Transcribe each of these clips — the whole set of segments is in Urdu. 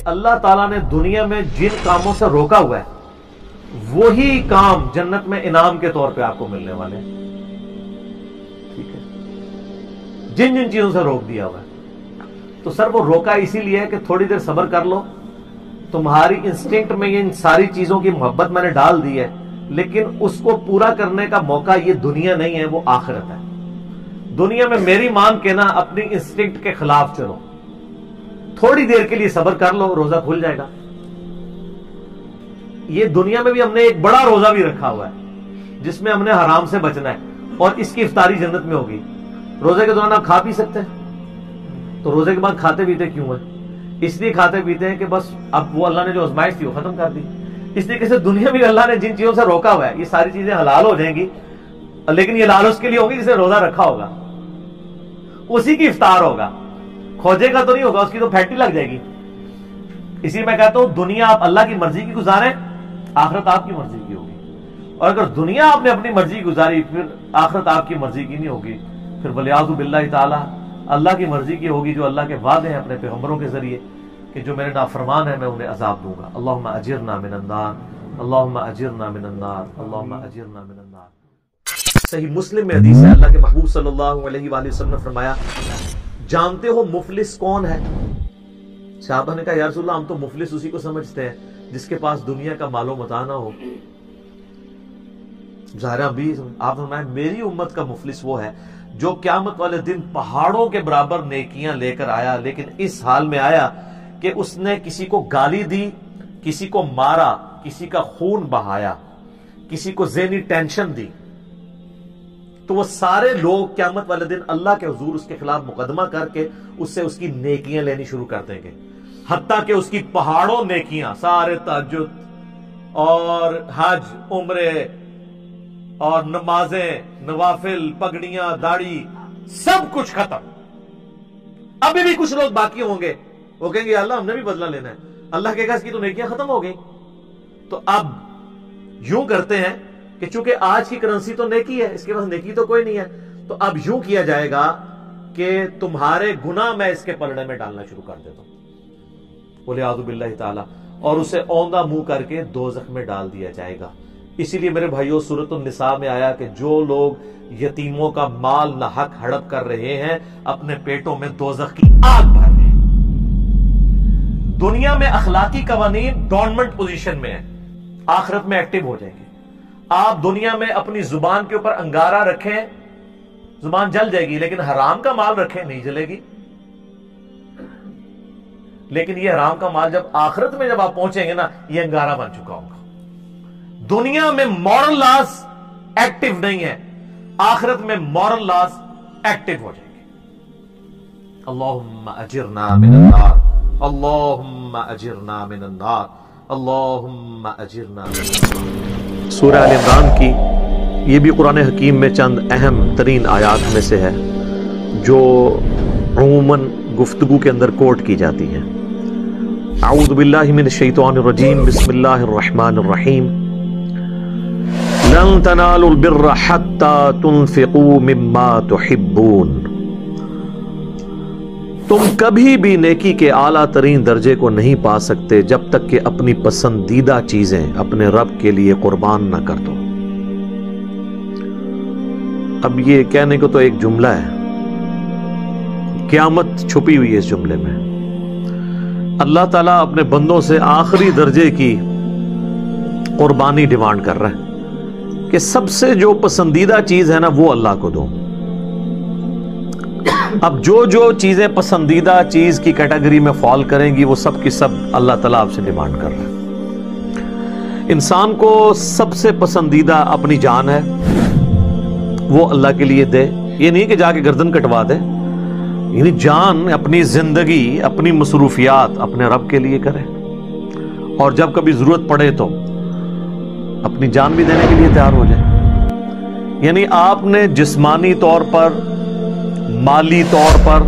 اللہ تعالیٰ نے دنیا میں جن کاموں سے روکا ہوا ہے وہی کام جنت میں انعام کے طور پہ آپ کو ملنے والے ہیں. ٹھیک ہے, جن جن چیزوں سے روک دیا ہوا ہے تو سر وہ روکا اسی لیے ہے کہ تھوڑی دیر صبر کر لو. تمہاری انسٹنکٹ میں یہ ان ساری چیزوں کی محبت میں نے ڈال دی ہے, لیکن اس کو پورا کرنے کا موقع یہ دنیا نہیں ہے, وہ آخرت ہے. دنیا میں میری مان کے نا اپنی انسٹنکٹ کے خلاف چلو, تھوڑی دیر کے لیے صبر کر لو, روزہ کھل جائے گا. یہ دنیا میں بھی ہم نے ایک بڑا روزہ بھی رکھا ہوا ہے جس میں ہم نے حرام سے بچنا ہے, اور اس کی افطاری جنت میں ہوگی. روزے کے دوران آپ کھا پی سکتے ہیں, تو روزے کے بعد کھاتے پیتے کیوں ہیں؟ اس لیے کھاتے پیتے ہیں کہ بس اب وہ اللہ نے جو آزمائش تھی وہ ختم کر دی. اس طریقے سے دنیا میں اللہ نے جن چیزوں سے روکا ہوا ہے یہ ساری چیزیں حلال ہو جائیں گی, لیکن یہ لالچ کے لیے ہوگی جسے روزہ رکھا ہوگا اسی کی افطار ہوگا, کھوجے کا تو نہیں ہوگا, اس کی تو پھیٹی لگ جائے گی. اسی میں کہتا ہوں دنیا آپ اللہ کی مرضی کی گزاریں, آخرت آپ کی مرضی کی ہوگی. اور اگر دنیا آپ نے اپنی مرضی کی گزاری پھر آخرت آپ کی مرضی کی نہیں ہوگی, پھر ولیعوذ باللہ تعالی اللہ کی مرضی کی ہوگی, جو اللہ کے وعدے ہیں اپنے پیغمبروں کے ذریعے کہ جو میرے نافرمان ہیں میں انہیں عذاب دوں گا. اللہم اجرنا من النار, اللہم اجرنا من النار, اللہم اجرنا من النار. صحیح مسلم میں حدیث ہے, اللہ کے محبوب صلی اللہ علیہ وآلہ وسلم نے فرمایا, جانتے ہو مفلس کون ہے؟ صحابہ نے کہا یا رسول اللہ ہم تو مفلس اسی کو سمجھتے ہیں جس کے پاس دنیا کا مال و متاع نہ ہو. ظاہرہ بھی آپ فرمائیں میری امت کا مفلس وہ ہے جو قیامت والے دن پہاڑوں کے برابر نیکیاں لے کر آیا, لیکن اس حال میں آیا کہ اس نے کسی کو گالی دی, کسی کو مارا, کسی کا خون بہایا, کسی کو ذہنی ٹینشن دی. تو وہ سارے لوگ قیامت والے دن اللہ کے حضور اس کے خلاف مقدمہ کر کے اس سے اس کی نیکیاں لینی شروع کر دیں گے, حتیٰ کہ اس کی پہاڑوں نیکیاں, سارے تہجد اور حج, عمرے اور نمازیں, نوافل, پگڑیاں, داڑھی, سب کچھ ختم. ابھی بھی کچھ لوگ باقی ہوں گے, وہ کہیں گے اللہ ہم نے بھی بدلہ لینا ہے. اللہ کہے گا اس کی تو نیکیاں ختم ہو گئی. تو اب یوں کرتے ہیں کہ چونکہ آج کی کرنسی تو نیکی ہے, اس کے پاس نیکی تو کوئی نہیں ہے, تو اب یوں کیا جائے گا کہ تمہارے گناہ میں اس کے پلڑے میں ڈالنا شروع کر دیتا ہوں, ولیعوذ باللہ تعالی, اور اسے اوندھا منہ کر کے دوزخ میں ڈال دیا جائے گا. اسی لیے میرے بھائیوں سورۃ النساء میں آیا کہ جو لوگ یتیموں کا مال ناحق ہڑپ کر رہے ہیں اپنے پیٹوں میں دوزخ کی آگ بھر رہے ہیں. دنیا میں اخلاقی قوانین ڈورمنٹ پوزیشن میں ہیں, آخرت میں ایکٹیو ہو جائیں گے. آپ دنیا میں اپنی زبان کے اوپر انگارہ رکھیں, زبان جل جائے گی, لیکن حرام کا مال رکھیں نہیں جلے گی. لیکن یہ حرام کا مال جب آخرت میں جب آپ پہنچیں گے نا یہ انگارہ بن چکا ہوگا. دنیا میں مورل لاز ایکٹیو نہیں ہے, آخرت میں مورل لاز ایکٹیو ہو جائیں گے. اللہم اجرنا من النار, اللہم اجرنا من النار, اللہم اجرنا من النار. سورہ آل عمران کی یہ بھی قرآن حکیم میں چند اہم ترین آیات میں سے ہے جو عموماً گفتگو کے اندر کوٹ کی جاتی ہیں. اعوذ باللہ من الشیطان الرجیم, بسم اللہ الرحمن الرحیم. لن تنالوا البر حتى تنفقوا مما تحبون. تم کبھی بھی نیکی کے اعلیٰ ترین درجے کو نہیں پا سکتے جب تک کہ اپنی پسندیدہ چیزیں اپنے رب کے لیے قربان نہ کر دو. اب یہ کہنے کو تو ایک جملہ ہے, قیامت چھپی ہوئی ہے اس جملے میں. اللہ تعالیٰ اپنے بندوں سے آخری درجے کی قربانی ڈیمانڈ کر رہا ہے کہ سب سے جو پسندیدہ چیز ہے نا وہ اللہ کو دو. اب جو چیزیں پسندیدہ چیز کی کیٹیگری میں فال کریں گی وہ سب کی سب اللہ تعالیٰ آپ سے ڈیمانڈ کر رہا ہے. انسان کو سب سے پسندیدہ اپنی جان ہے, وہ اللہ کے لیے دے. یہ نہیں کہ جا کے گردن کٹوا دے, یعنی جان, اپنی زندگی, اپنی مصروفیات اپنے رب کے لیے کرے, اور جب کبھی ضرورت پڑے تو اپنی جان بھی دینے کے لیے تیار ہو جائے. یعنی آپ نے جسمانی طور پر, مالی طور پر,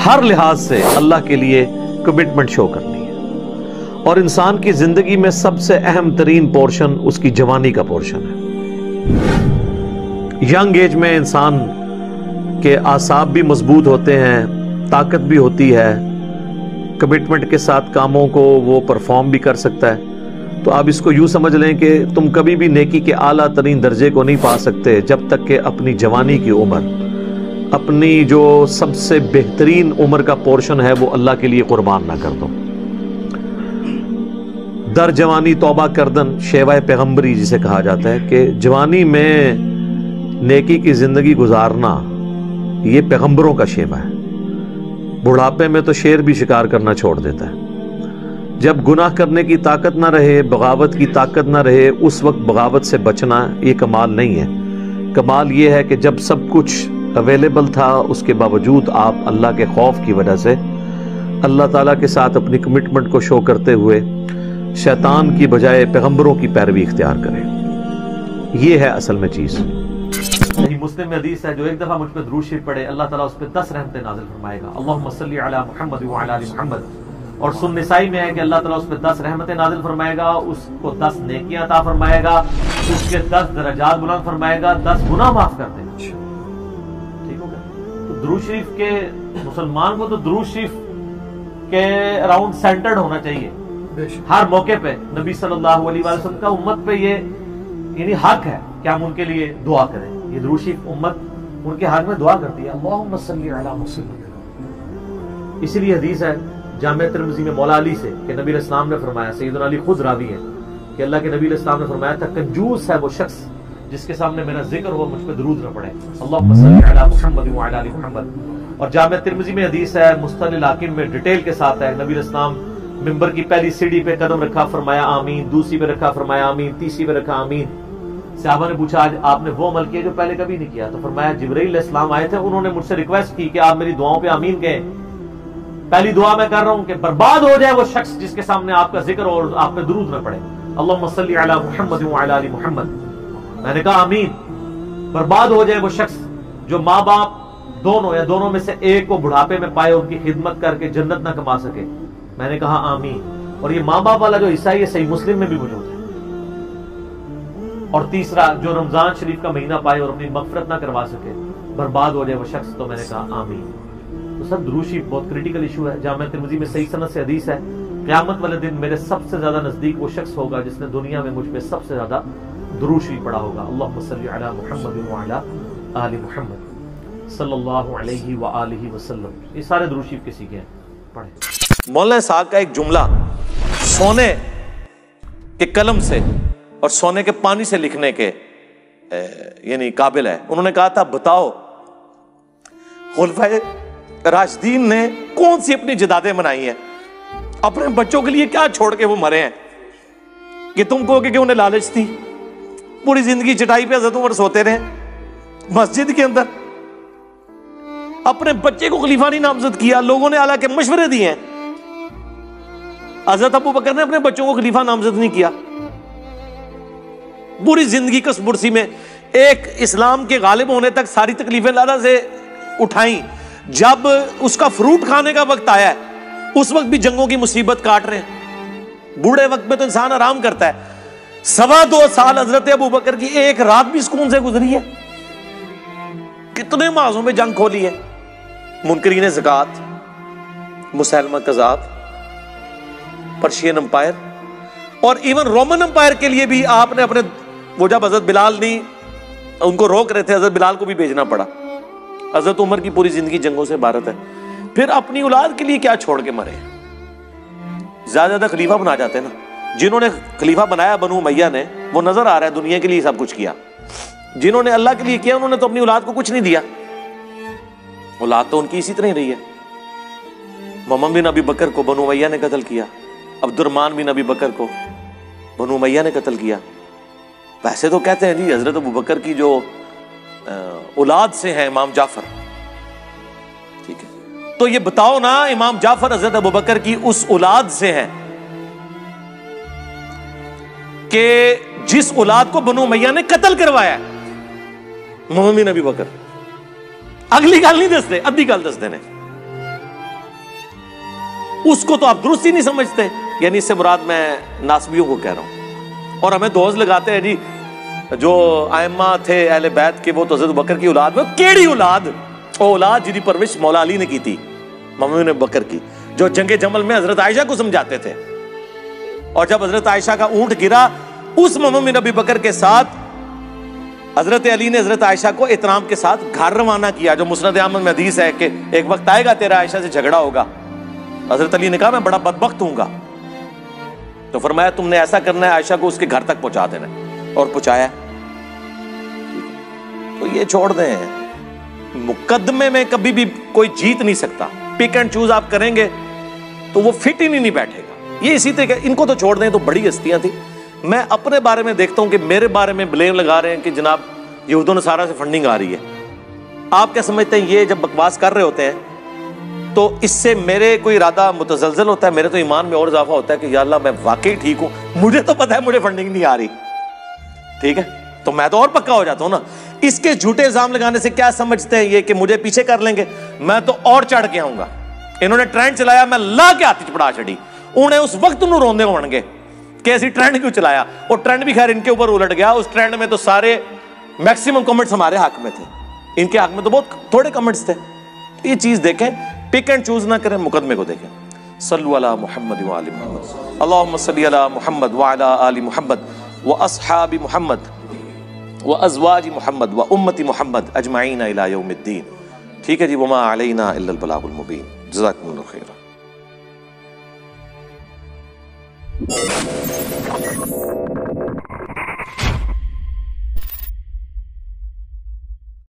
ہر لحاظ سے اللہ کے لیے کمٹمنٹ شو کرنی ہے. اور انسان کی زندگی میں سب سے اہم ترین پورشن اس کی جوانی کا پورشن ہے. ینگ ایج میں انسان کے اعصاب بھی مضبوط ہوتے ہیں, طاقت بھی ہوتی ہے, کمٹمنٹ کے ساتھ کاموں کو وہ پرفارم بھی کر سکتا ہے. تو آپ اس کو یوں سمجھ لیں کہ تم کبھی بھی نیکی کے اعلیٰ ترین درجے کو نہیں پا سکتے جب تک کہ اپنی جوانی کی عمر، اپنی جو سب سے بہترین عمر کا پورشن ہے وہ اللہ کے لیے قربان نہ کر دو. در جوانی توبہ کردن شیوہ پیغمبری جسے کہا جاتا ہے کہ جوانی میں نیکی کی زندگی گزارنا یہ پیغمبروں کا شیوہ ہے. بڑھاپے میں تو شیر بھی شکار کرنا چھوڑ دیتا ہے. جب گناہ کرنے کی طاقت نہ رہے، بغاوت کی طاقت نہ رہے، اس وقت بغاوت سے بچنا یہ کمال نہیں ہے. کمال یہ ہے کہ جب سب کچھ اویلیبل تھا اس کے باوجود آپ اللہ کے خوف کی وجہ سے اللہ تعالیٰ کے ساتھ اپنی کمٹمنٹ کو شو کرتے ہوئے شیطان کی بجائے پیغمبروں کی پیروی اختیار کریں. یہ ہے اصل میں چیز. مسلم میں حدیث ہے جو ایک دفعہ مجھ پہ درود شریف پڑھے اللہ تعالیٰ اس پہ 10 رحمتیں نازل فرمائے گا. اللہم صلی علی محمد وعلی آل محمد. اور سن نسائی میں ہے کہ اللہ تعالیٰ اس پہ 10 رحمتیں نازل فرمائے گا، اس کو 10 نیکیاں عطا فرمائے گا، اس کے 10 درجات بلند فرمائے گا، 10 گناہ معاف کر دے گا. ٹھیک ہو گیا؟ تو درود شریف کے مسلمان کو تو درود شریف کے اراؤنڈ سینٹرڈ ہونا چاہیے ہر موقع پہ. نبی صلی اللہ علیہ وسلم کا امت پہ یہ یعنی حق ہے کہ ہم ان کے لیے دعا کریں. یہ درود شریف امت ان کے حق میں دعا کرتی ہے. اللہم صلی علی محمد. اسی لیے حدیث ہے جامع ترمذی میں مولا علی سے کہ نبی علیہ السلام نے فرمایا، سیدنا علی خود راوی ہے کہ اللہ کے نبی علیہ السلام نے فرمایا تھا کنجوس ہے وہ شخص جس کے سامنے میرا ذکر ہو مجھ پہ درود نہ پڑے. اللہم صلی علی محمد وعلی آل محمد. اور جامع ترمذی میں حدیث ہے مستدل الحاکم میں ڈیٹیل کے ساتھ ہے، نبی علیہ السلام ممبر کی پہلی سیڑھی پہ قدم رکھا فرمایا آمین، دوسری پہ رکھا فرمایا آمین، تیسری پہ رکھا آمین. صحابہ نے پوچھا آج آپ نے وہ عمل کیا جو پہلے کبھی نہیں کیا؟ تو فرمایا جبرائیل علیہ السلام آئے تھے، انہوں نے مجھ سے ریکویسٹ کی کہ آپ میری دعاؤں پہ آمین کہیں. پہلی دعا میں کر رہا ہوں کہ برباد ہو جائے وہ شخص جس کے سامنے آپ کا ذکر اور آپ پہ درود نہ پڑے. اللہم صلی علی محمد وعلی آل محمد. میں نے کہا آمین. برباد ہو جائے وہ شخص جو ماں باپ دونوں یا دونوں میں سے ایک کو بڑھاپے میں پائے، ان کی خدمت کر کے جنت نہ کما سکے. میں نے کہا آمین. اور یہ ماں باپ والا جو حصہ ہے یہ صحیح مسلم میں بھی موجود ہے. اور تیسرا جو رمضان شریف کا مہینہ پائے اور اپنی مغفرت نہ کروا سکے، برباد ہو جائے وہ شخص. تو میں نے کہا آمین. تو سب درود شریف بہت کریٹیکل ایشو ہے. جامع ترمذی میں صحیح سند سے حدیث ہے قیامت والے دن میرے سب سے زیادہ نزدیک وہ شخص ہوگا جس نے دنیا میں مجھ پہ سب سے زیادہ درود شریف پڑھا ہوگا. اللہم صلی علی محمد وعلی آل محمد صلی اللہ علیہ وآلہ وسلم. یہ سارے درود شریف کے سیکھے ہیں، پڑھیں. مولانا اسحاق کا ایک جملہ سونے کے قلم سے اور سونے کے پانی سے لکھنے کے یعنی قابل ہے. انہوں نے کہا تھا بتاؤ خلفائے راشدین نے کون سی اپنی جدادیں منائی ہیں، اپنے بچوں کے لیے کیا چھوڑ کے وہ مرے ہیں کہ تم کو کہ انہیں لالچ تھی. پوری زندگی چٹائی پہ حضرت عمر سوتے رہے مسجد کے اندر، اپنے بچے کو خلیفہ نہیں نامزد کیا. لوگوں نے حالانکہ مشورے دیے ہیں، حضرت ابو بکر نے اپنے بچوں کو خلیفہ نامزد نہیں کیا. پوری زندگی کس برسی میں ایک اسلام کے غالب ہونے تک ساری تکلیفیں اللہ سے اٹھائیں. جب اس کا فروٹ کھانے کا وقت آیا ہے اس وقت بھی جنگوں کی مصیبت کاٹ رہے ہیں. بوڑھے وقت میں تو انسان آرام کرتا ہے. 2.25 سال حضرت ابو بکر کی ایک رات بھی سکون سے گزری ہے. کتنے معاذوں میں جنگ کھولی ہے. منکرین زکات، مسلمہ کذاب، پرشین امپائر اور ایون رومن امپائر کے لیے بھی آپ نے اپنے وہ جب حضرت بلال نہیں ان کو روک رہے تھے حضرت بلال کو بھی بھیجنا پڑا. حضرت عمر کی پوری زندگی جنگوں سے عبارت ہے. پھر اپنی اولاد کے لیے کیا چھوڑ کے مرے؟ زیادہ زیادہ خلیفہ بنا جاتے ہیں نا. جنہوں نے خلیفہ بنایا بنو امیہ نے، وہ نظر آ رہا ہے دنیا کے لیے سب کچھ کیا. جنہوں نے اللہ کے لیے کیا انہوں نے تو اپنی اولاد کو کچھ نہیں دیا. اولاد تو ان کی اسی طرح ہی رہی ہے. محمد بن ابی بکر کو بنو امیہ نے قتل کیا، عبد الرحمن بن ابی بکر کو بنو امیہ نے قتل کیا. ویسے تو کہتے ہیں جی حضرت ابو بکر کی جو اولاد سے ہیں امام جعفر. ٹھیک ہے، تو یہ بتاؤ نا امام جعفر حضرت ابو بکر کی اس اولاد سے ہیں کہ جس اولاد کو بنو امیہ نے قتل کروایا ہے. محمد بن ابی بکر اگلی گل نہیں دستے، ادھی گل دستے نے. اس کو تو آپ درست ہی نہیں سمجھتے. یعنی اس سے مراد میں ناسبیوں کو کہہ رہا ہوں. اور ہمیں دوز لگاتے ہیں جی جو ائمہ تھے اہل بیت کے وہ تو حضرت بکر کی اولاد میں. کیڑی اولاد؟ وہ اولاد جی دی پرورش مولا علی نے کی تھی محمد بن بکر کی. جو جنگ جمل میں حضرت عائشہ کو سمجھاتے تھے. اور جب حضرت عائشہ کا اونٹ گرا اس مومن بن ابی بکر کے ساتھ حضرت علی نے حضرت عائشہ کو احترام کے ساتھ گھر روانہ کیا, جو مسند احمد میں حدیث ہے کہ ایک وقت آئے گا تیرا عائشہ سے جھگڑا ہوگا. حضرت علی نے کہا میں بڑا بدبخت ہوں گا, تو فرمایا تم نے ایسا کرنا ہے عائشہ کو اس کے گھر تک پہنچا دینا, اور پہنچایا. تو یہ چھوڑ دیں, مقدمے میں کبھی بھی کوئی جیت نہیں سکتا. پک اینڈ چوز آپ کریں گے تو وہ فٹ ہی نہیں بیٹھے گا. یہ اسی طرح ان کو تو چھوڑ دیں, تو بڑی ہستیاں تھیں. میں اپنے بارے میں دیکھتا ہوں کہ میرے بارے میں بلیم لگا رہے ہیں کہ جناب یہود و نصارہ سے فنڈنگ آ رہی ہے. آپ کیا سمجھتے ہیں یہ جب بکواس کر رہے ہوتے ہیں تو اس سے میرے کوئی ارادہ متزلزل ہوتا ہے؟ میرے تو ایمان میں اور اضافہ ہوتا ہے کہ یا اللہ میں واقعی ٹھیک ہوں, مجھے تو پتا ہے مجھے فنڈنگ نہیں آ رہی, ٹھیک ہے, تو میں تو اور پکا ہو جاتا ہوں نا. اس کے جھوٹے الزام لگانے سے کیا سمجھتے ہیں یہ کہ مجھے پیچھے کر لیں گے؟ میں تو اور چڑھ کے آؤں گا. انہوں نے ٹرینڈ چلایا, میں لا کے ہاتھ چپڑا چڑی. انہیں اس وقت انہوں روندے ہون گے کہ ایسی ٹرینڈ کیوں چلایا, اور ٹرینڈ بھی خیر ان کے اوپر الٹ گیا. اس ٹرینڈ میں تو سارے میکسیمم کمنٹس ہمارے حق میں تھے, ان کے حق میں تو بہت تھوڑے کمنٹس تھے. یہ چیز دیکھیں, پک اینڈ چوز نہ کریں, مقدمے کو دیکھیں. صلو علی محمد و آل محمد, اللہم صلی علی محمد و علی آل محمد و اصحاب محمد و ازواج محمد و امت محمد اجمعین الی یوم الدین. ٹھیک ہے جی, وما علینا الا البلاغ المبین. جزاکم اللہ خیرا.